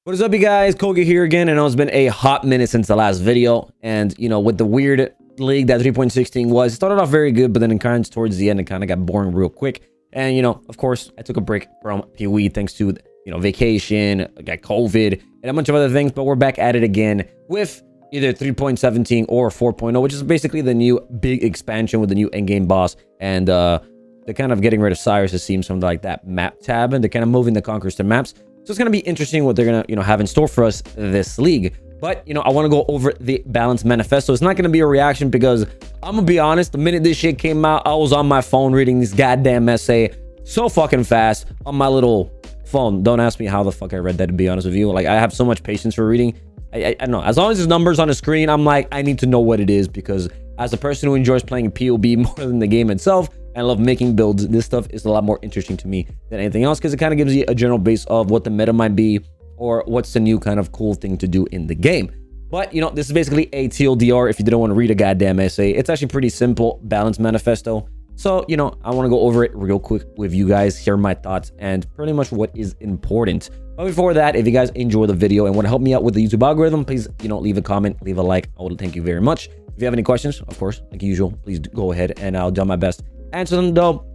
What is up, you guys? Koga here again, and it's been a hot minute since the last video. And you know, with the weird league that 3.16 was, it started off very good, but then towards the end it kind of got boring real quick. And you know, of course, I took a break from POE thanks to vacation, I got COVID, and a bunch of other things. But we're back at it again with either 3.17 or 4.0, which is basically the new big expansion with the new endgame boss. And they're kind of getting rid of Cyrus, it seems, from like that map tab, and they're kind of moving the conquerors to maps. So it's going to be interesting what they're going to, have in store for us this league. But, I want to go over the balanced manifesto. It's not going to be a reaction because I'm going to be honest, the minute this shit came out, I was on my phone reading this goddamn essay so fucking fast on my little phone. Don't ask me how the fuck I read that, to be honest with you. Like, I have so much patience for reading. I don't know. As long as there's numbers on the screen, I'm like, I need to know what it is, because as a person who enjoys playing POB more than the game itself, and I love making builds, this stuff is a lot more interesting to me than anything else, because it kind of gives you a general base of what the meta might be or what's the new kind of cool thing to do in the game. But, this is basically a TLDR if you didn't want to read a goddamn essay. It's actually pretty simple, balanced manifesto. So, I want to go over it real quick with you guys, share my thoughts, and pretty much what is important. But before that, if you guys enjoy the video and want to help me out with the YouTube algorithm, please, leave a comment, leave a like. I would thank you very much. If you have any questions, of course, like usual, please go ahead and I'll do my best answer them, though.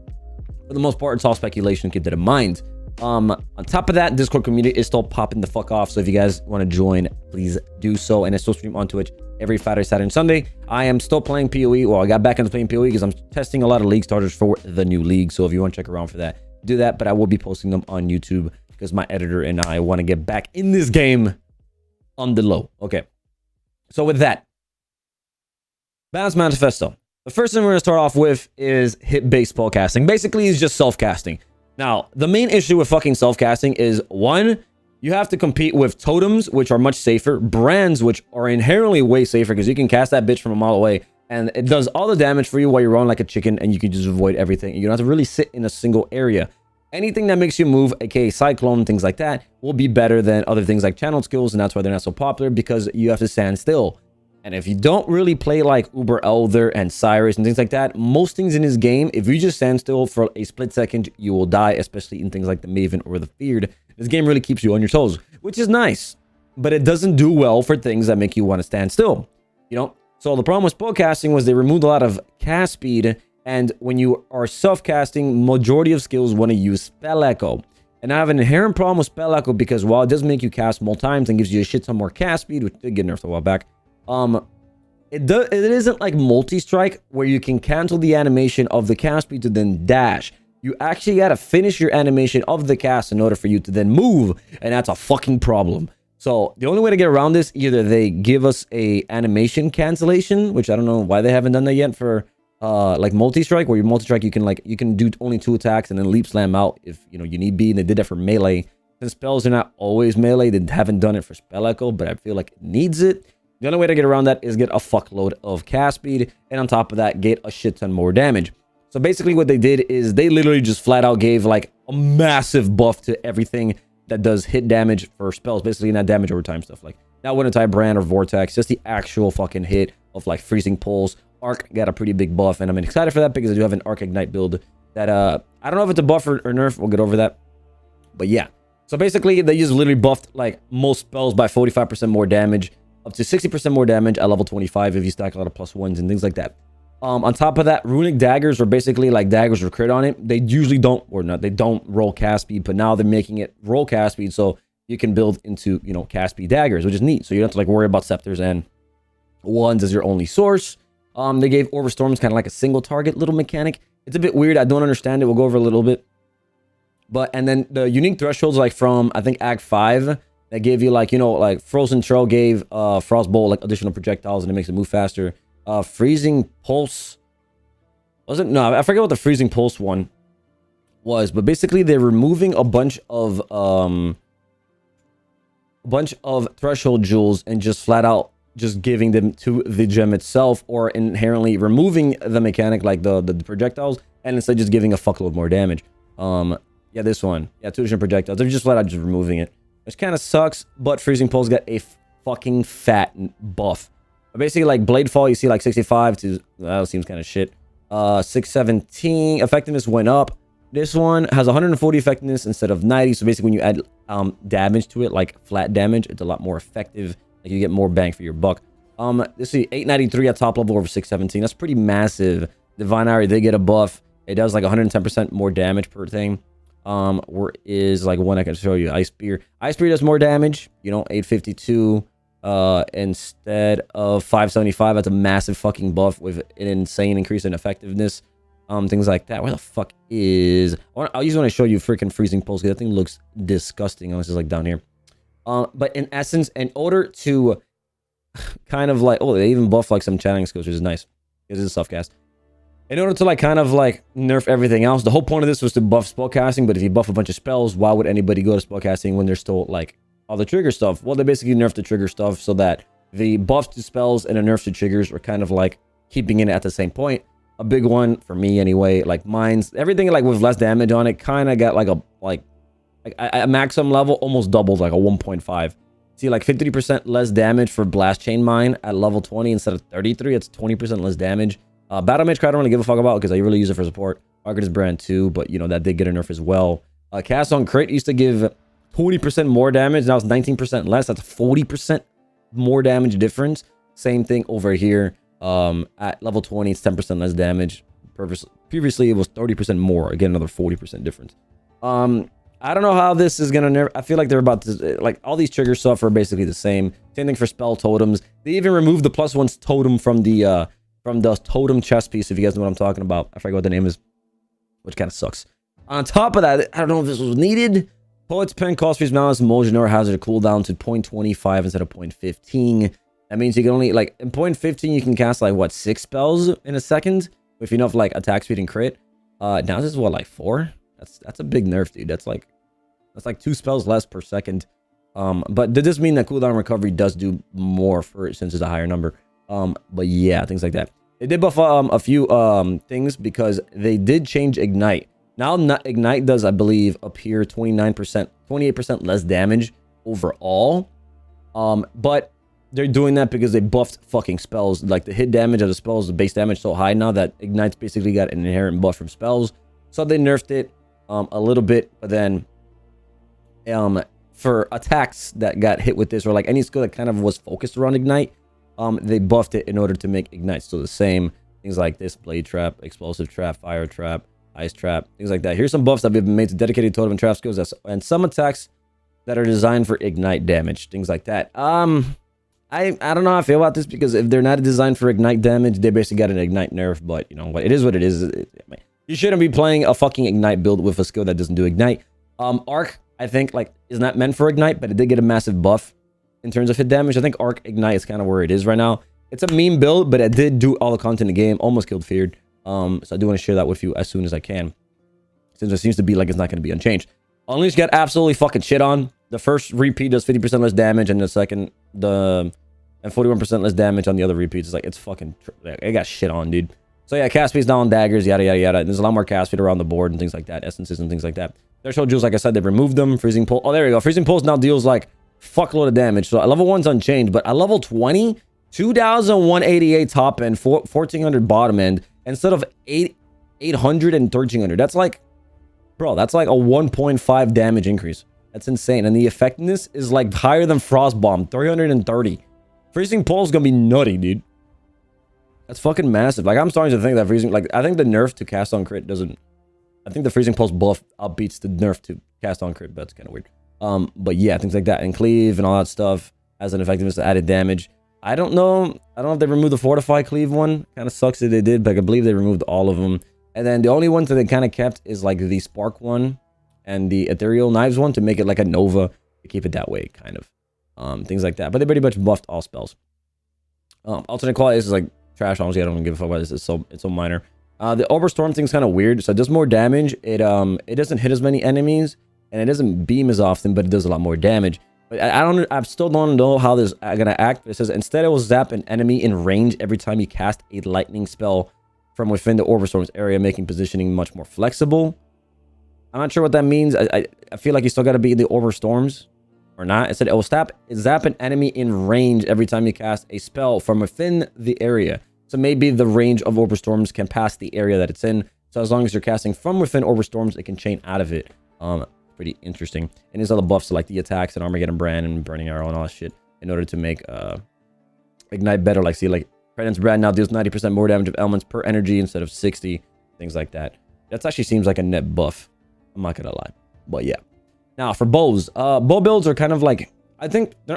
For the most part, it's all speculation. Keep that in mind. On top of that, Discord community is still popping the fuck off. So if you guys want to join, please do so. And I still stream on Twitch every Friday, Saturday, and Sunday. I am still playing POE. Well, I got back into playing POE because I'm testing a lot of league starters for the new league. So if you want to check around for that, do that. But I will be posting them on YouTube because my editor and I want to get back in this game on the low. Okay. So with that, Balanced Manifesto. The first thing we're going to start off with is hit-based spellcasting. Basically, it's just self-casting. Now, the main issue with fucking self-casting is, one, you have to compete with totems, which are much safer, brands, which are inherently way safer, because you can cast that bitch from a mile away, and it does all the damage for you while you're running like a chicken, and you can just avoid everything. You don't have to really sit in a single area. Anything that makes you move, aka Cyclone, things like that, will be better than other things like channel skills, and that's why they're not so popular, because you have to stand still. And if you don't really play like Uber Elder and Cyrus and things like that, most things in this game, if you just stand still for a split second, you will die, especially in things like the Maven or the Feared. This game really keeps you on your toes, which is nice, but it doesn't do well for things that make you want to stand still, So the problem with spellcasting was they removed a lot of cast speed, and when you are self-casting, majority of skills want to use Spell Echo. And I have an inherent problem with Spell Echo because while it does make you cast more times and gives you a shit ton more cast speed, which did get nerfed a while back, it isn't like multi-strike where you can cancel the animation of the cast speed to then dash. You actually got to finish your animation of the cast in order for you to then move, and that's a fucking problem. So the only way to get around this, either they give us a animation cancellation, which I don't know why they haven't done that yet for like multi-strike, where your multi-strike you can do only 2 attacks and then leap slam out if you need be, and they did that for melee. Since spells are not always melee, they haven't done it for Spell Echo, but I feel like it needs it. The only way to get around that is get a fuckload of cast speed, and on top of that, get a shit ton more damage. So basically what they did is they literally just flat out gave like a massive buff to everything that does hit damage for spells, basically not damage over time stuff, like not Winter type brand or Vortex, just the actual fucking hit of like Freezing Pulse. Arc got a pretty big buff, and I'm excited for that because I do have an Arc Ignite build that I don't know if it's a buff or nerf, we'll get over that. But yeah, so basically they just literally buffed like most spells by 45% more damage, up to 60% more damage at level 25 if you stack a lot of +1s and things like that. On top of that, Runic Daggers are basically like daggers with crit on it. They usually don't, or not, they don't roll cast speed, but now they're making it roll cast speed so you can build into, cast speed daggers, which is neat. So you don't have to like worry about scepters and ones as your only source. They gave Orb Storms kind of like a single target little mechanic. It's a bit weird. I don't understand it. We'll go over a little bit. And then the unique thresholds, like from, I think, Act 5, that gave you like, like Frozen Trail gave Frostbolt like additional projectiles and it makes it move faster. Freezing Pulse was it? No, I forget what the Freezing Pulse one was, but basically they're removing a bunch of threshold jewels and just flat out just giving them to the gem itself, or inherently removing the mechanic like the projectiles, and instead just giving a fuckload more damage. Yeah, this one, yeah, 2 additional projectiles. They're just flat out just removing it, which kind of sucks. But Freezing Pulse got a fucking fat buff. But basically, like Blade Fall, you see like 65 to, that seems kind of shit. 617 effectiveness went up. This one has 140 effectiveness instead of 90. So basically, when you add damage to it, like flat damage, it's a lot more effective. Like you get more bang for your buck. Let's see, 893 at top level over 617. That's pretty massive. Divine Eye, they get a buff. It does like 110% more damage per thing. Where is like one I can show you? Ice Spear. Ice Spear does more damage. You know, 852 instead of 575. That's a massive fucking buff with an insane increase in effectiveness. Things like that. Where the fuck is... I'll use when I show you freaking Freezing Pulse, because that thing looks disgusting unless it's like down here. But in essence, in order to kind of like... Oh, they even buff like some channeling skills, which is nice. Because it's a soft cast. In order to like kind of like nerf everything else, the whole point of this was to buff spellcasting. But if you buff a bunch of spells, why would anybody go to spellcasting when there's still like all the trigger stuff? Well, they basically nerfed the trigger stuff so that the buffs to spells and the nerfs to triggers are kind of like keeping it at the same point. A big one for me anyway, like mines, everything like with less damage on it kind of got like a maximum level almost doubled, like a 1.5. See, like 50% less damage for Blast Chain Mine at level 20 instead of 33. It's 20% less damage. Battle Mage Cry I don't really give a fuck about because I really use it for support. Arcanist Brand too, but you know that did get a nerf as well. Cast on Crit used to give 20% more damage. Now it's 19% less. That's 40% more damage difference. Same thing over here. At level 20, it's 10% less damage. Previously, it was 30% more. Again, another 40% difference. I don't know how this is gonna nerf. I feel like they're about to like all these trigger stuff are basically the same. Same thing for spell totems. They even removed the +1 totem from the totem chest piece. If you guys know what I'm talking about, I forget what the name is, which kind of sucks. On top of that, I don't know if this was needed. Poet's Pen cost freeze malice emulsion or hazard cooldown to 0.25 instead of 0.15. That means you can only like in 0.15 you can cast like what 6 spells in a second with enough like attack speed and crit. Now this is what, like 4? That's a big nerf, dude. That's like 2 spells less per second. But did this mean that cooldown recovery does do more for it since it's a higher number? But yeah, things like that. They did buff a few things because they did change Ignite. Now Ignite does, I believe, appear 28% less damage overall. But they're doing that because they buffed fucking spells. Like the hit damage of the spells, the base damage so high now that Ignite's basically got an inherent buff from spells. So they nerfed it a little bit, but then for attacks that got hit with this, or like any skill that kind of was focused around Ignite, they buffed it in order to make Ignite still the same. Things like this: Blade Trap, Explosive Trap, Fire Trap, Ice Trap, things like that. Here's some buffs that have been made to dedicated totem and trap skills and some attacks that are designed for Ignite damage. Things like that. I don't know how I feel about this, because if they're not designed for Ignite damage, they basically got an Ignite nerf. But you know what? It is what it is. You shouldn't be playing a fucking Ignite build with a skill that doesn't do Ignite. Arc, I think, like, is not meant for Ignite, but it did get a massive buff in terms of hit damage. I think Arc Ignite is kind of where it is right now. It's a meme build, but it did do all the content in the game. Almost killed Feared. So I do want to share that with you as soon as I can, since it seems to be like it's not going to be unchanged. Unleash got absolutely fucking shit on. The first repeat does 50% less damage, and the second, and 41% less damage on the other repeats. It's like, it's fucking, it got shit on, dude. So yeah, cast speed's down, daggers, yada, yada, yada. There's a lot more cast speed around the board and things like that, essences and things like that. Threshold jewels, like I said, they removed them. Freezing Pulse, oh, there we go. Freezing Pulse now deals like fuckload of damage. So at level 1's unchanged, but at level 20, 2,188 top end, 1,400 bottom end, instead of 800 and 1,300. That's like, bro, that's like a 1.5 damage increase. That's insane. And the effectiveness is like higher than Frost Bomb, 330. Freezing Pulse is gonna be nutty, dude. That's fucking massive. Like, I'm starting to think that freezing, like, I think the nerf to cast on crit doesn't, I think the freezing pulse buff outbeats the nerf to cast on crit, but that's kind of weird. But yeah, things like that, and cleave and all that stuff has an effectiveness to added damage. I don't know if they removed the Fortify cleave one. Kind of sucks that they did, but I believe they removed all of them. And then the only ones that they kind of kept is like the Spark one and the Ethereal Knives one to make it like a Nova, to keep it that way, kind of. Things like that. But they pretty much buffed all spells. Alternate quality is like trash. Honestly, I don't give a fuck about this. It's so minor. The Overstorm thing's kind of weird. So it does more damage. It doesn't hit as many enemies, and it doesn't beam as often, but it does a lot more damage. But I still don't know how this is gonna act. It says instead it will zap an enemy in range every time you cast a lightning spell from within the Overstorm's area, making positioning much more flexible. I'm not sure what that means. I feel like you still got to be in the Overstorms or not. It said it will zap an enemy in range every time you cast a spell from within the area. So maybe the range of Overstorms can pass the area that it's in. So as long as you're casting from within Orb of Storms, it can chain out of it. Pretty interesting. And these other buffs, like the attacks and Armageddon Brand and Burning Arrow and all that shit, in order to make Ignite better. Like, see, like President's Brand now deals 90% more damage of elements per energy instead of 60, things like that. That actually seems like a net buff. I'm not gonna lie, but yeah. Now for bows, bow builds are kind of like, I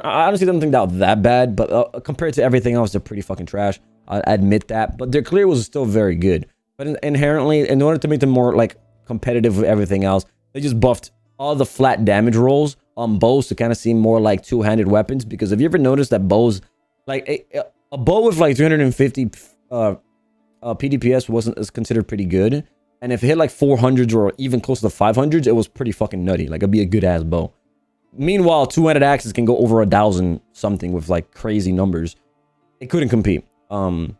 honestly don't think they're that bad, but compared to everything else, they're pretty fucking trash. I admit that, but their clear was still very good. But inherently, in order to make them more like competitive with everything else, they just buffed all the flat damage rolls on bows to kind of seem more like two-handed weapons. Because have you ever noticed that bows, like a bow with like 350 PDPS is considered pretty good, and if it hit like 400s or even close to the 500s, it was pretty fucking nutty. Like, it'd be a good ass bow. Meanwhile, two-handed axes can go over 1,000 something with like crazy numbers. It couldn't compete. And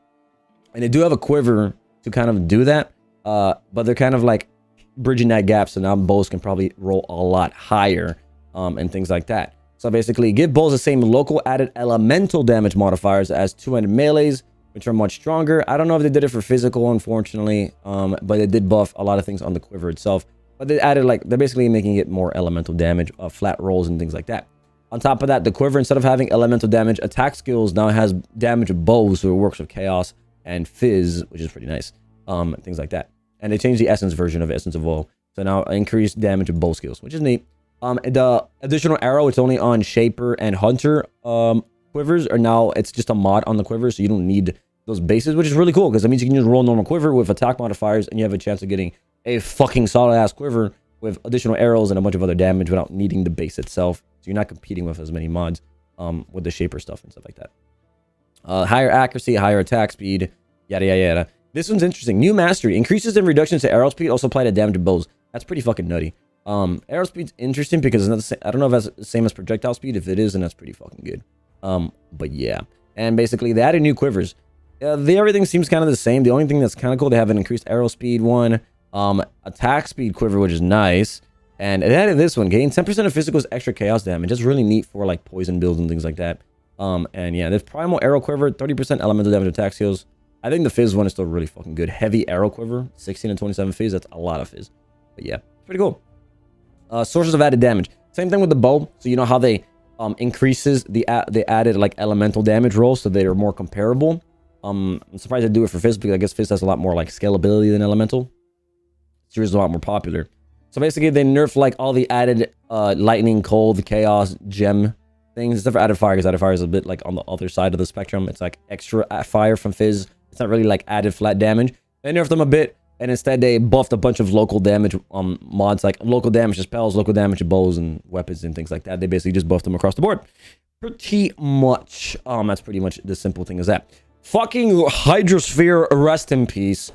they do have a quiver to kind of do that, but they're kind of like bridging that gap, so now bows can probably roll a lot higher, and things like that. So basically, give bows the same local added elemental damage modifiers as two-handed melees, which are much stronger. I don't know if they did it for physical, unfortunately, but they did buff a lot of things on the quiver itself. But they added, like, they're basically making it more elemental damage, flat rolls and things like that. On top of that, the quiver, instead of having elemental damage, attack skills now has damage of bows, so it works with chaos and fizz, which is pretty nice. Things like that. And they changed the essence version of Essence of Woe, so now increased damage of bow skills, which is neat. The additional arrow, it's only on Shaper and Hunter quivers, or now it's just a mod on the quiver, so you don't need those bases, which is really cool, because that means you can just roll normal quiver with attack modifiers, and you have a chance of getting a fucking solid ass quiver with additional arrows and a bunch of other damage without needing the base itself. So you're not competing with as many mods with the Shaper stuff and stuff like that. Higher accuracy, higher attack speed, yada yada yada. This one's interesting. New mastery. Increases in reductions to arrow speed also apply to damage of bows. That's pretty fucking nutty. Arrow speed's interesting because it's not the same, I don't know if that's the same as projectile speed. If it is, then that's pretty fucking good. But yeah. And basically, they added new quivers. Everything seems kind of the same. The only thing that's kind of cool, they have an increased arrow speed one. Attack speed quiver, which is nice. And it added this one. Gain 10% of physical's extra chaos damage. That's really neat for like poison builds and things like that. And yeah, there's primal arrow quiver, 30% elemental damage attack skills. I think the fizz one is still really fucking good. Heavy arrow quiver, 16 and 27 fizz. That's a lot of fizz. But yeah, pretty cool. Sources of added damage. Same thing with the bow. So you know how they increases they added like elemental damage rolls, so they are more comparable. I'm surprised they do it for fizz, because I guess fizz has a lot more like scalability than elemental. Series is a lot more popular. So basically, they nerfed like all the added lightning, cold, chaos, gem things, except for added fire, because added fire is a bit like on the other side of the spectrum. It's like extra fire from fizz. It's not really like added flat damage. They nerfed them a bit, and instead they buffed a bunch of local damage mods, like local damage to spells, local damage to bows and weapons and things like that. They basically just buffed them across the board. Pretty much. That's pretty much the simple thing as that. Fucking Hydrosphere, rest in peace.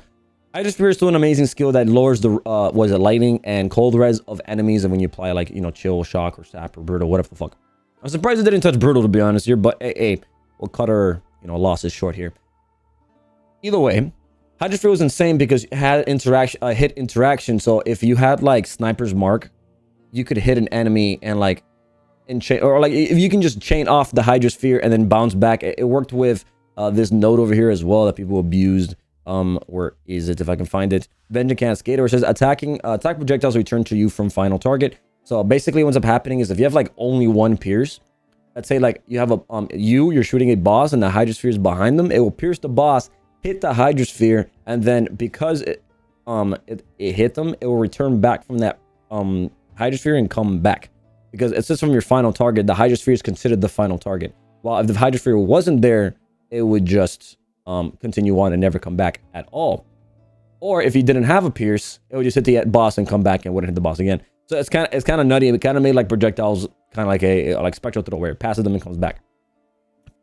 Hydrosphere is still an amazing skill that lowers the lightning and cold res of enemies, and when you apply like, you know, chill, shock, or sap, or brutal, whatever the fuck. I'm surprised it didn't touch brutal, to be honest here, but hey, we'll cut our, you know, losses short here. Either way, Hydrosphere was insane because it had hit interaction. So if you had like Sniper's Mark, you could hit an enemy and like chain, or like if you can just chain off the Hydrosphere and then bounce back. It worked with this node over here as well that people abused. Where is it? If I can find it. Vengeance Cascader says attack projectiles return to you from final target. So basically what's up happening is if you have like only one pierce, let's say like you have a you're shooting a boss and the Hydrosphere is behind them, it will pierce the boss, hit the Hydrosphere, and then because it hit them, it will return back from that Hydrosphere and come back. Because it says from your final target, the Hydrosphere is considered the final target. While if the Hydrosphere wasn't there, it would just continue on and never come back at all. Or if you didn't have a pierce, it would just hit the boss and come back and wouldn't hit the boss again. So it's kind of nutty. It kind of made like projectiles kind of like a spectral throw where it passes them and comes back,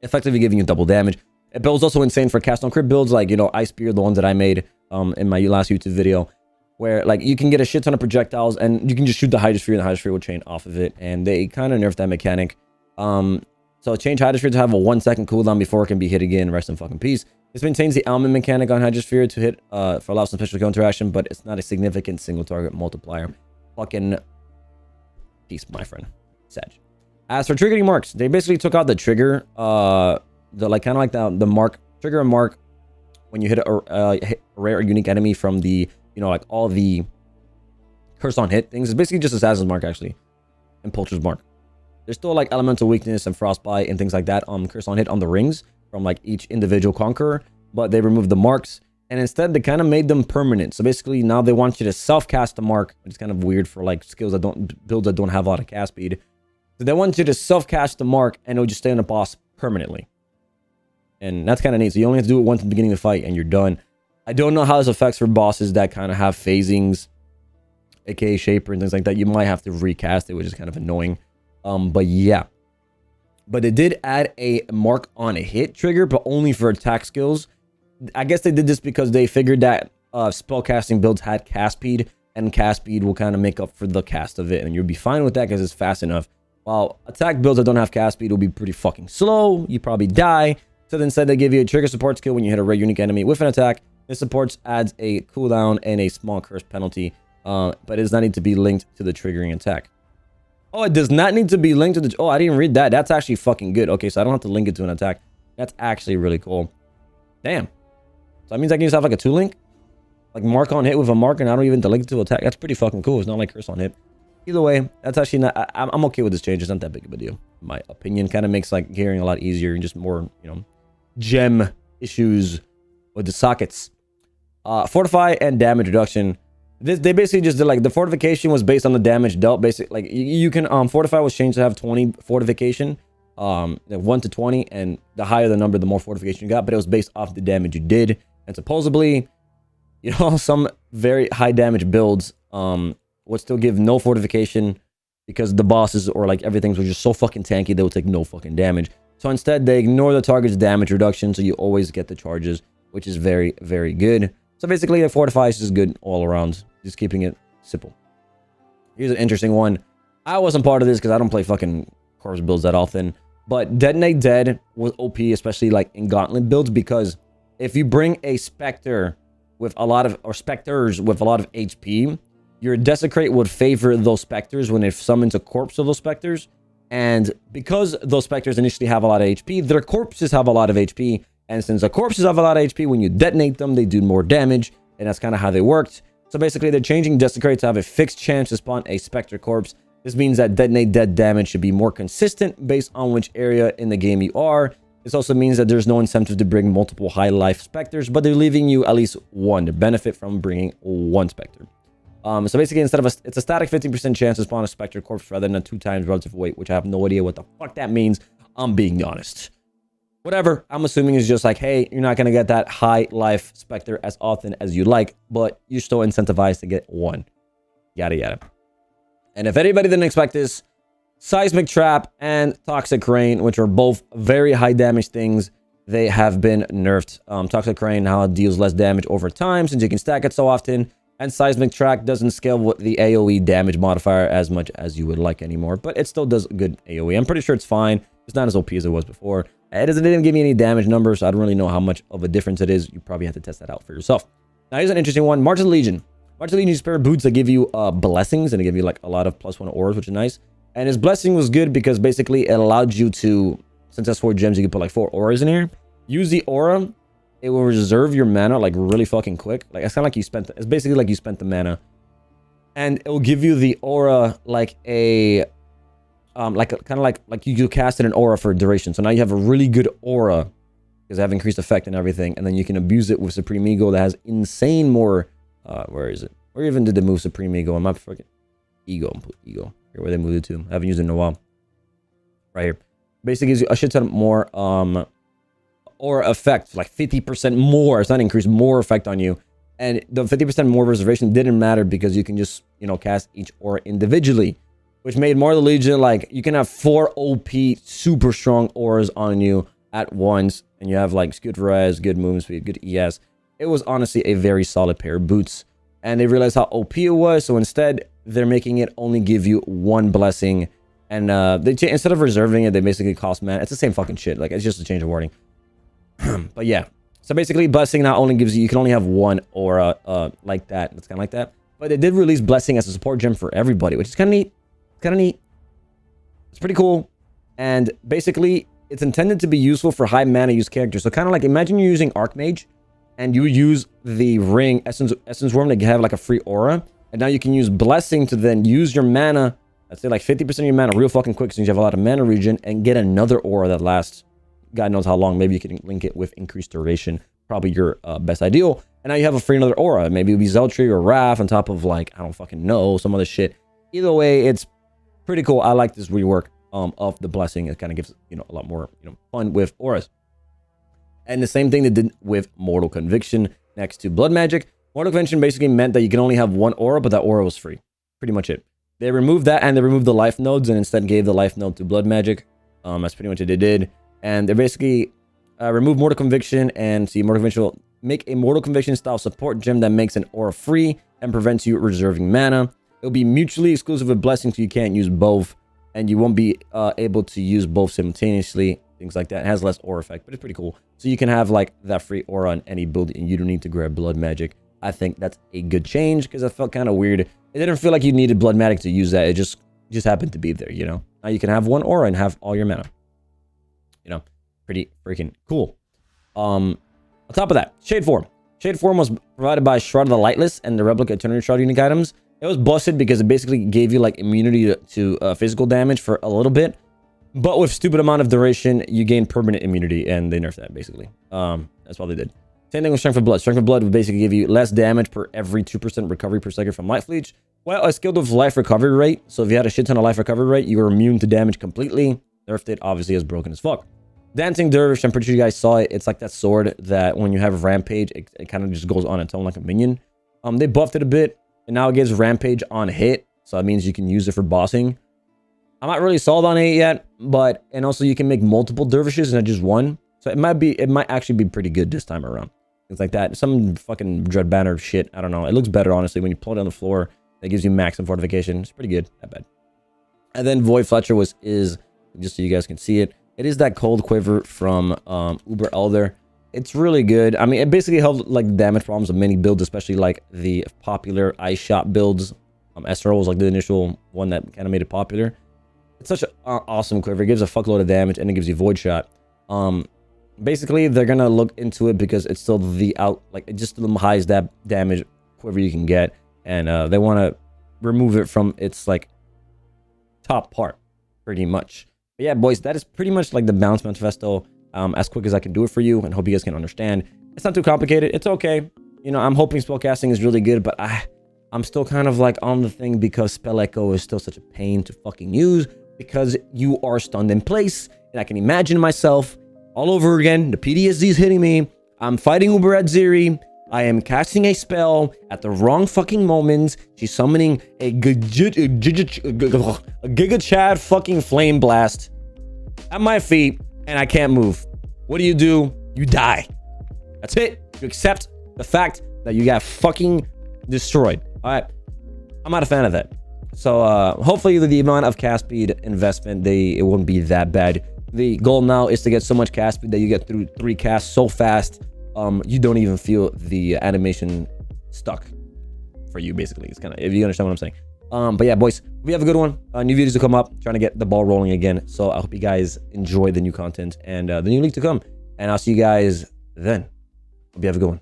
effectively giving you double damage. It was also insane for cast on crit builds, like, you know, Ice Spear, the ones that I made in my last YouTube video, where like you can get a shit ton of projectiles and you can just shoot the Hydrosphere and the Hydrosphere will chain off of it. And they kind of nerfed that mechanic. So change Hydrosphere to have a 1 second cooldown before it can be hit again. Rest in fucking peace. This maintains the element mechanic on Hydrosphere to hit for allow some special skill interaction, but it's not a significant single target multiplier. Fucking peace, my friend. Sag. As for triggering marks, they basically took out the trigger, the like kind of like the mark trigger and mark when you hit a rare or unique enemy from the you know, like all the curse on hit things. It's basically just Assassin's Mark, actually, and Poacher's Mark. There's still like elemental weakness and frostbite and things like that on curse on hit on the rings from like each individual conqueror, but they removed the marks, and instead they kind of made them permanent. So basically now they want you to self-cast the mark, which is kind of weird for like skills that don't, builds that don't have a lot of cast speed. So they want you to self-cast the mark, and it'll just stay on the boss permanently. And that's kind of neat. So you only have to do it once at the beginning of the fight, and you're done. I don't know how this affects for bosses that kind of have phasings, aka Shaper and things like that. You might have to recast it, which is kind of annoying. But yeah. But they did add a mark on a hit trigger, but only for attack skills. I guess they did this because they figured that spellcasting builds had cast speed, and cast speed will kind of make up for the cast of it, and you'll be fine with that because it's fast enough. While attack builds that don't have cast speed will be pretty fucking slow. You probably die. So instead they give you a trigger support skill when you hit a rare unique enemy with an attack. This supports adds a cooldown and a small curse penalty, but it does not need to be linked to the triggering attack. Oh, it does not need to be linked to the... Oh, I didn't read that. That's actually fucking good. Okay, so I don't have to link it to an attack. That's actually really cool. Damn. So that means I can just have like a 2-link? Like mark on hit with a mark, and I don't even have to link it to attack. That's pretty fucking cool. It's not like curse on hit. Either way, that's actually not... I'm okay with this change. It's not that big of a deal. In my opinion, kind of makes like gearing a lot easier and just more, you know, gem issues with the sockets. Fortify and damage reduction. They basically just did like the fortification was based on the damage dealt. Basically, like you can fortify was changed to have 20 fortification, 1 to 20, and the higher the number, the more fortification you got. But it was based off the damage you did, and supposedly, you know, some very high damage builds would still give no fortification because the bosses or like everything was just so fucking tanky they would take no fucking damage. So instead, they ignore the target's damage reduction, so you always get the charges, which is very, very good. So basically, the Fortify is just good all around. Just keeping it simple. Here's an interesting one. I wasn't part of this because I don't play fucking corpse builds that often. But Detonate Dead was OP, especially like in Gauntlet builds, because if you bring a Spectre with a lot of, or Spectres with a lot of HP, your Desecrate would favor those Spectres when it summons a corpse of those Spectres. And because those Spectres initially have a lot of HP, their corpses have a lot of HP. And since the corpses have a lot of HP, when you detonate them, they do more damage. And that's kind of how they worked. So basically, they're changing Desecrate to have a fixed chance to spawn a Spectre corpse. This means that Detonate Dead damage should be more consistent based on which area in the game you are. This also means that there's no incentive to bring multiple high life Spectres, but they're leaving you at least one to benefit from bringing one Spectre. So basically, instead of it's a static 15% chance to spawn a Spectre corpse rather than a 2 times relative weight, which I have no idea what the fuck that means. I'm being honest. Whatever, I'm assuming it's just like, hey, you're not going to get that high life Spectre as often as you like, but you're still incentivized to get one. Yada, yada. And if anybody didn't expect this, Seismic Trap and Toxic Rain, which are both very high damage things, they have been nerfed. Toxic Rain now deals less damage over time since you can stack it so often. And Seismic Trap doesn't scale with the AoE damage modifier as much as you would like anymore, but it still does good AoE. I'm pretty sure it's fine. It's not as OP as it was before. It didn't give me any damage numbers, so I don't really know how much of a difference it is. You probably have to test that out for yourself. Now, here's an interesting one. March of the Legion. March of the Legion is a pair of boots that give you blessings, and they give you like a lot of +1 auras, which is nice. And his blessing was good because basically it allowed you to, since that's 4 gems, you can put like 4 auras in here. Use the aura. It will reserve your mana like really fucking quick. Like it's kind of like you spent, it's basically like you spent the mana. And it will give you the aura like a, like you casted an aura for a duration. So now you have a really good aura because they have increased effect and everything. And then you can abuse it with Supreme Ego that has insane more, where is it? Where even did they move Supreme Ego? I'm not forgetting. Ego. Here, where they moved it to. I haven't used it in a while. Right here. Basically gives you a shit ton more, aura effect, like 50% more. It's not increased, more effect on you. And the 50% more reservation didn't matter because you can just, you know, cast each aura individually, which made more of the Legion like you can have 4 OP super strong auras on you at once, and you have like good res, good movement speed, good ES. It was honestly a very solid pair of boots, and they realized how OP it was, so instead they're making it only give you 1 blessing, and instead of reserving it, they basically cost mana. It's the same fucking shit. Like it's just a change of wording. But yeah, so basically blessing not only gives you can only have 1 aura like that. It's kind of like that, but they did release blessing as a support gem for everybody, which is kind of neat. Kind of neat. It's pretty cool. And basically it's intended to be useful for high mana use characters. So kind of like imagine you're using Archmage and you use the ring essence worm to have like a free aura, and now you can use blessing to then use your mana, I'd say like 50% of your mana real fucking quick, since you have a lot of mana regen, and get another aura that lasts God knows how long. Maybe you can link it with increased duration, probably your best ideal, and now you have a free another aura. Maybe it'll be Zeltry or Wrath on top of, like, I don't fucking know, some other shit. Either way, it's pretty cool. I like this rework of the blessing. It kind of gives, you know, a lot more, you know, fun with auras. And the same thing they did with Mortal Conviction next to Blood Magic. Mortal Conviction basically meant that you can only have one aura, but that aura was free. Pretty much it. They removed that, and they removed the life nodes and instead gave the life node to Blood Magic. That's pretty much what they did. And they basically removed Mortal Conviction, and see, Mortal Conviction will make a Mortal Conviction style support gem that makes an aura free and prevents you reserving mana. It'll be mutually exclusive with Blessing, so you can't use both, and you won't be able to use both simultaneously. Things like that. It has less aura effect, but it's pretty cool. So you can have like that free aura on any build, and you don't need to grab Blood Magic. I think that's a good change, because I felt kind of weird. It didn't feel like you needed Blood Magic to use that. It just happened to be there, you know. Now you can have one aura and have all your mana. You know, pretty freaking cool. On top of that, Shade Form. Shade Form was provided by Shroud of the Lightless and the Replica Eternity Shroud unique items. It was busted because it basically gave you like immunity to physical damage for a little bit, but with stupid amount of duration, you gain permanent immunity, and they nerfed that basically. That's what they did. Same thing with Strength of Blood. Strength of Blood would basically give you less damage per every 2% recovery per second from Light Leech. Well, it's skilled with life recovery rate, so if you had a shit ton of life recovery rate, you were immune to damage completely. Nerfed it, obviously, is broken as fuck. Dancing Dervish, I'm pretty sure you guys saw it. It's like that sword that when you have Rampage, it kind of just goes on its own like a minion. They buffed it a bit, and now it gives Rampage on hit, so that means you can use it for bossing. I'm not really sold on it yet, but, and also you can make multiple dervishes and not just one, so it might actually be pretty good this time around. Things like that. Some fucking Dread Banner shit, I don't know. It looks better, honestly, when you pull it on the floor. That gives you maximum fortification. It's pretty good, not bad. And then Void Fletcher is just so you guys can see it. It is that cold quiver from Uber Elder. It's really good. I mean, it basically helps like damage problems of many builds, especially like the popular Ice Shot builds. SRO was like the initial one that kind of made it popular. It's such an awesome quiver. It gives a fuckload of damage, and it gives you Void Shot. Basically, they're gonna look into it because it's still it just the highest damage quiver you can get, and they want to remove it from its like top part, pretty much. But yeah, boys, that is pretty much like the balance manifesto as quick as I can do it for you, and hope you guys can understand. It's not too complicated. It's okay. You know, I'm hoping spellcasting is really good, but I'm still kind of like on the thing because Spell Echo is still such a pain to fucking use because you are stunned in place, and I can imagine myself all over again. The PTSD is hitting me. I'm fighting Uber at Ziri. I am casting a spell at the wrong fucking moments. She's summoning a Giga Chad fucking Flame Blast at my feet, and I can't move. What do? You die. That's it. You accept the fact that you got fucking destroyed. All right. I'm not a fan of that. So hopefully the amount of cast speed investment, it won't be that bad. The goal now is to get so much cast speed that you get through 3 casts so fast, you don't even feel the animation stuck for you, basically. It's kind of, if you understand what I'm saying. But yeah, boys, we have a good one. New videos to come up, trying to get the ball rolling again. So I hope you guys enjoy the new content and the new league to come. And I'll see you guys then. Hope you have a good one.